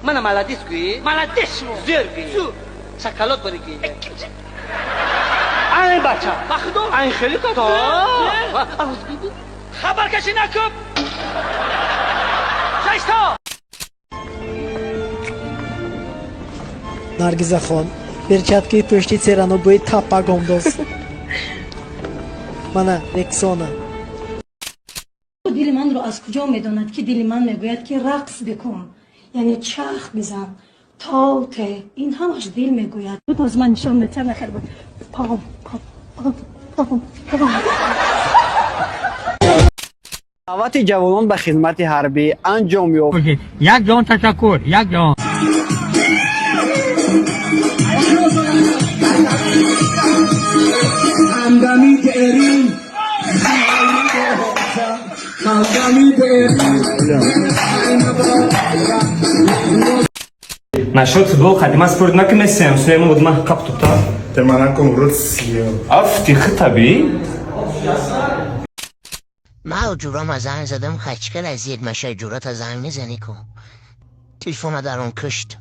Mana maladisku? Maladismo. Zergi. Su. Sakalot bariki. این بچه بخدو این خیلی کتا. خبر کشی نکن ششتا Наргизахон, перчатки пушти церано будет тапагомдос. Мана Рексона. دل من رو از کجا میداند که دل من میگوید که رقص بکن یعنی چرخ بزن تاوته این همش دل میگوید بود از من نشان میتر نخیر بود پام پام پام پام دعوت جوانان به خدمت حربی انجام یافت. یک جان تشکر یک جان Насчет футбол ходим, а спорт на кемесем, своему вот мах каптута. Ты манаком Русью. А в тих таби? ما جورا زنگ زدم خچکل از یک مشه جورا تا زنگ میزنی کو تلفن در اون کشت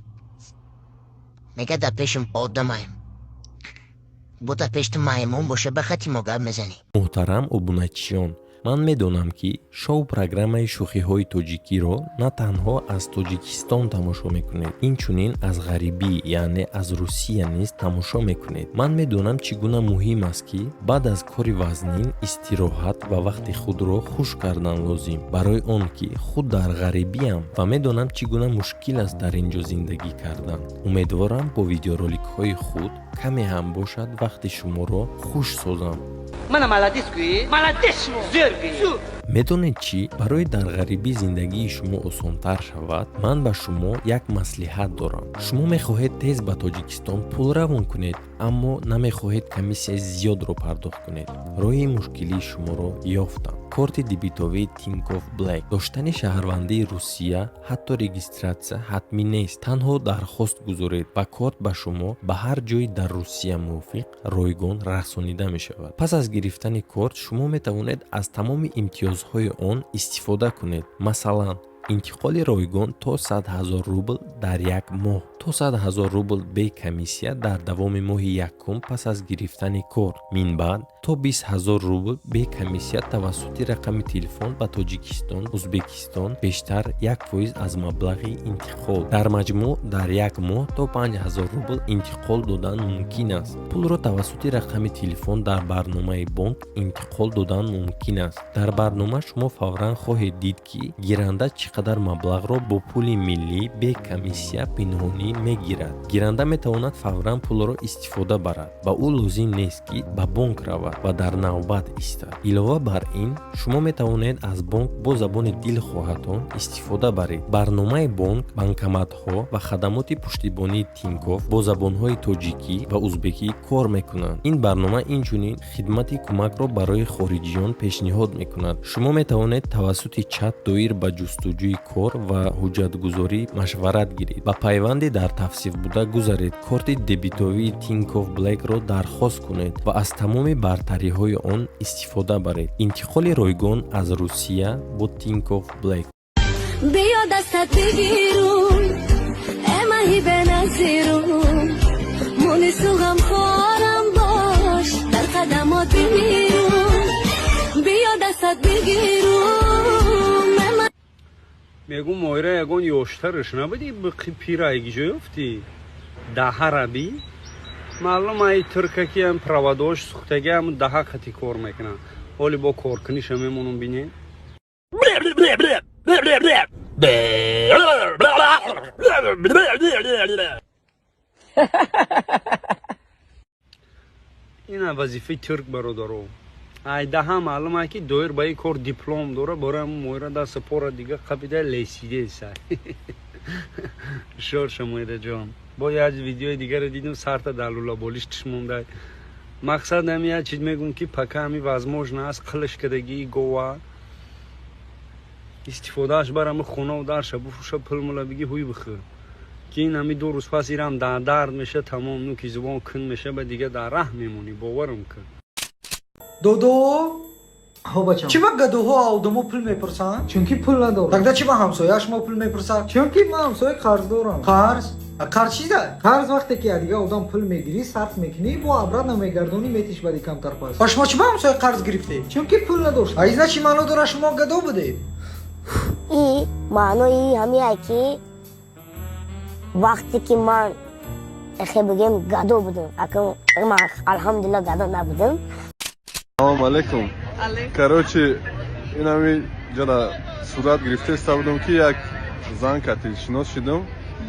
میگه در پیشم آدمایم بو در پیشت مایمون باشه بخطی مگب میزنی محترم обуначиён ман медонам ки шоу программаи шӯхиҳои тоҷикиро на танҳо аз тоҷикистон тамошо мекунед инчунин аз ғарибӣ яъне аз русия низ тамошо мекунед ман медонам чӣ гуна муҳим аст ки баъд аз кори вазнин истироҳат ва вақти худро хуш кардан лозим барои он ки худ дар ғарибиам ва медонам чӣ гуна мушкил аст дар ин ҷо зиндагӣ кардан умедворам бо видеороликҳои худ каме ҳам бошад вақти шуморо хуш созам Mana maladisku? Maladismo. Zergi. Su. медонед чӣ барои дар ғарибӣ зиндагии шумо осонтар шавад ман ба шумо як маслиҳат дорам шумо мехоҳед тез ба тоҷикистон пул равон кунед аммо намехоҳед комиссияи зиёдро пардохт кунед роҳи мушкилии шуморо ёфтам корти дебитовии Tinkoff Black доштани шаҳрвандии Русия ҳатто регистратсия ҳатмӣ нест танҳо дархост гузоред ва корт ба шумо ба ҳар ҷои дар Русия мувофиқ ройгон расонида мешавад пас аз гирифтани корт шумо метавонед аз тамоми имтиёзҳои он истифода кунед масалан интиқоли ройгон то 100,000 рубл дар як моҳ то 100,000 рубл бе комиссия дар давоми моҳи якум пас аз гирифтани корт минбаъд то 20,000 рубл бе комиссия тавассути рақами телефон ба тоҷикистон узбекистон бештар 1% аз маблағи интиқол дар маҷмӯъ дар як моҳ то 5,000 рубл интиқол додан мумкин аст пулро тавассути рақами телефон дар барномаи бонк интиқол додан мумкин аст дар барнома шумо фавран хоҳед дид ки гиранда чӣ қадар маблағро бо пули миллӣ бе комиссия пинҳонӣ мегирад гиранда метавонад фавран пулро истифода барад ба ӯ лозим нест ки ба бонк равад ва дар навбат истад илова бар ин шумо метавонед аз бонк бо забони дилхоҳатон истифода баред барномаи бонк банкоматҳо ва хадамоти пуштибонии Tinkoff бо забонҳои тоҷикӣ ва узбекӣ кор мекунанд ин барнома инчунин хидмати кӯмакро барои хориҷиён пешниҳод мекунад шумо метавонед тавассути чат доир ба ҷустуҷӯи кор ва ҳуҷҷатгузорӣ машварат гиред ба пайванде дар тавсиф буда гузаред корти дебитовии Tinkoff Black-ро дархост кунед ва аз тамоми бартариҳои он истифода баред интиқоли ройгон аз Русия бо Tinkoff Black بیا دستت بگیرم امهی بنظیرم مونی سوغم خورم باش در قدمات بمیرم بیا دستت بگیرم میگو مایره یگان یاشترش نبودی بقی پیرایگی جایفتی ده عربی معلوم ای ترککی هم پرواداش سختگی هم ده خطی کار میکنن ولی با کار کنیش هم میمونم بینه این وظیفه ترک برادرو ای ده هم معلومه که دویر با این کار دیپلم داره برای مویره دست پور دیگه قبیده لیسیده سر شور شمایده جان با یه ویدیو دیگه رو دیدم سرت دلولا بولیش تشمونده مقصد همیه چیز میگون که پکه همی وزموج نست قلش کدگی گوه استفادهش برام خونه و درشه بفروشه پل مولا بگی هوی بخیر که این همی 2 روز پس ایرم درد میشه تمام نو که زبان کن میشه به دیگه در ره میمونی باورم کن دودو چی با گدوها آدمو پول میپرسن؟ چونکی پول ندارم. تقدر چی با همسایه‌اش ما پول میپرسن؟ چونکی من همسایه قرض دارم. قرض چیزه؟ قرض وقتی که دیگه آدم پول میگیری صرف میکنی با عبرت نمیگردونی میتیش بدی کمتر پس. شما چی با همسایه قرض گرفتی؟ چونکی پول نداشت. ایزا چی معنی داره شما گدو بودید؟ ای معنی همیه که وقتی که من اخی بگم گدو بودم اکنون من الحمدلله گدو نبودم. سلام علیکم. короче این همی جدا صورت گرفته استابدم که یک زن کتیل شناس شدم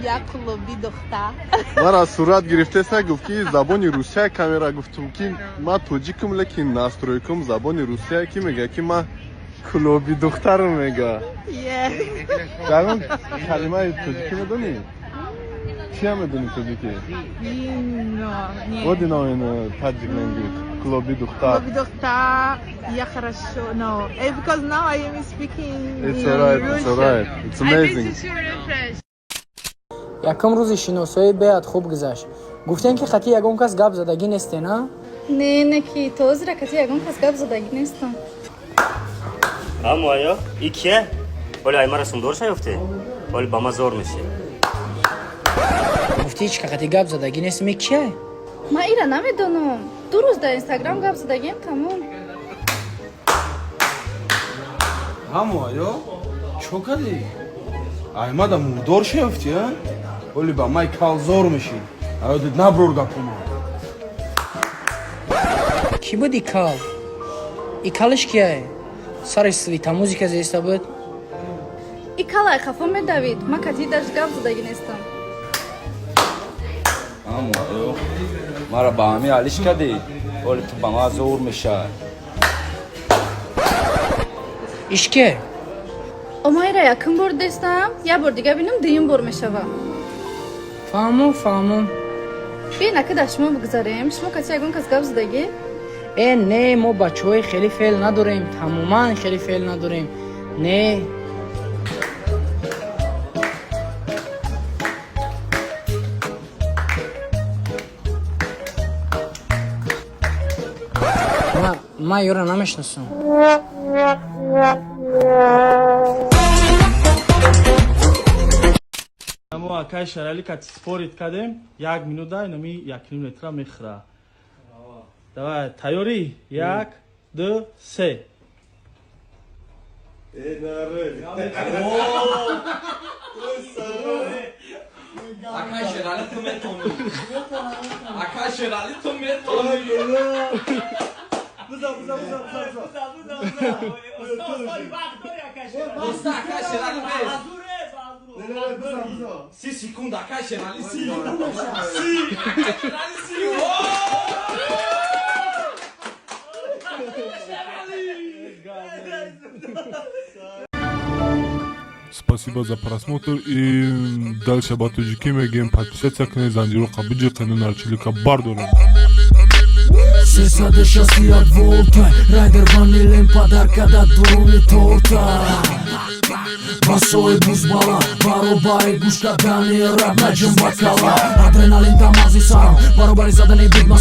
یک کلوبی دختر مرا صورت گرفته سا گفت که زبان روسیه کامیرا گفتم که ما توجیکم لیکن ناسترویکم زبان روسیه که میگه که ما کلوبی دختر میگه در اون کلمه توجیکی میدونی؟ چی هم میدونی توجیکی؟ What do you know in Tajik language? Кулоби духтар. Кулоби духтар. Я хорошо know. Because now I am speaking It's alright, it's alright. It's amazing. якам рӯзи шиносои беҳад хуб гузашт. гуфтем ки хати ягон кас гап задагӣ несте на? Не ки тозира кати ягон кас гап задагӣ нестам. аммо ӣ кие? оли ай мара сумдор шаёфте? оли ба ма зор меши. гуфти ҳеч қақати гап задагӣ нест ми кие? ман ира намедонам. ду рӯз дар инстаграм гап задагием тамом. ҳамо аё чо кардӣ? ай мада мурдор шаёфтӣ а? оли ба май калзор мешӣ. аёдит наброр гапома. ки буди кал? И калиш кие? сари свита музика зеста буд? И калай хафо медавид. ман кати даш гап задагӣ нестам. ҳамо аё мара ба ҳами алиш кардӣ? оли ту ба ма зор меша. ишке? омайра якум бор дестам, я бор дига бинам дуюм бор мешава. фаҳмом. бина ки дар шумо бигзарем. шумо кати ягон кас гап задагӣ? не мо бачаҳои хеле феъл надорем. тамоман хеле феъл надорем. не. ман ёра намешнасам. аммо акай шарали кати спорит кардем 1 минута инами 1 литра мехӯра. давай тайёрӣ 1 2 3 акай шарали ту метонӣ. акай шарали ту метонӣ. Sim секунда, caixa ali sim. Спасибо за просмотр и дальше батуджики мегем подписаться к Занжиру Кабиджи канал Чилика Бардора. Сесаде шасти як волта, райдер ванилен подарка да дуруни торта. Басои бузбала, баробари гушка дани раб наҷм бакала. Адреналин тамази сарам, баробари задани бигмас